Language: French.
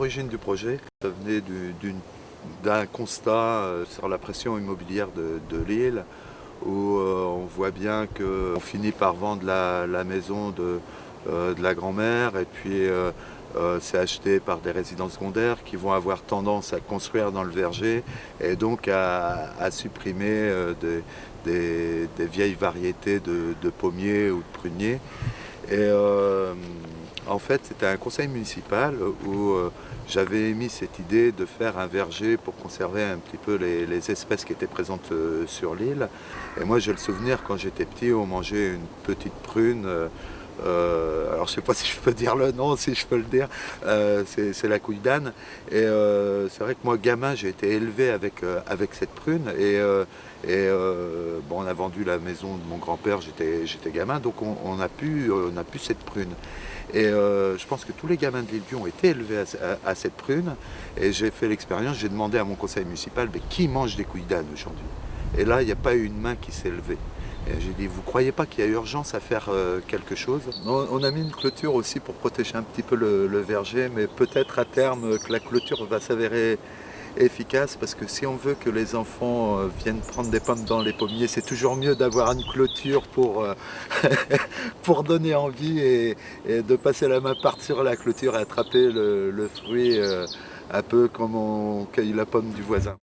l'origine du projet, ça venait d'un constat sur la pression immobilière de Lille, où on voit bien qu'on finit par vendre la maison de la grand-mère, et puis c'est acheté par des résidences secondaires qui vont avoir tendance à construire dans le verger et donc à supprimer des vieilles variétés de pommiers ou de pruniers. Et en fait, c'était un conseil municipal où j'avais émis cette idée de faire un verger pour conserver un petit peu les espèces qui étaient présentes sur l'île. Et moi, j'ai le souvenir, quand j'étais petit, on mangeait une petite prune. Alors, je ne sais pas si je peux dire le nom, si je peux le dire. C'est la couille d'âne. Et c'est vrai que moi, gamin, j'ai été élevé avec cette prune. Bon, on a vendu la maison de mon grand-père, j'étais gamin, donc on a pu cette prune. Et je pense que tous les gamins de l'Île-Dieu ont été élevés à cette prune. Et j'ai fait l'expérience, j'ai demandé à mon conseil municipal, mais qui mange des couilles d'âne aujourd'hui? Et là, il n'y a pas eu une main qui s'est levée. Et j'ai dit, vous ne croyez pas qu'il y a urgence à faire quelque chose? On a mis une clôture aussi pour protéger un petit peu le verger, mais peut-être à terme que la clôture va s'avérer efficace, parce que si on veut que les enfants viennent prendre des pommes dans les pommiers, c'est toujours mieux d'avoir une clôture pour donner envie et de passer la main par-dessus la clôture et attraper le fruit un peu comme on cueille la pomme du voisin.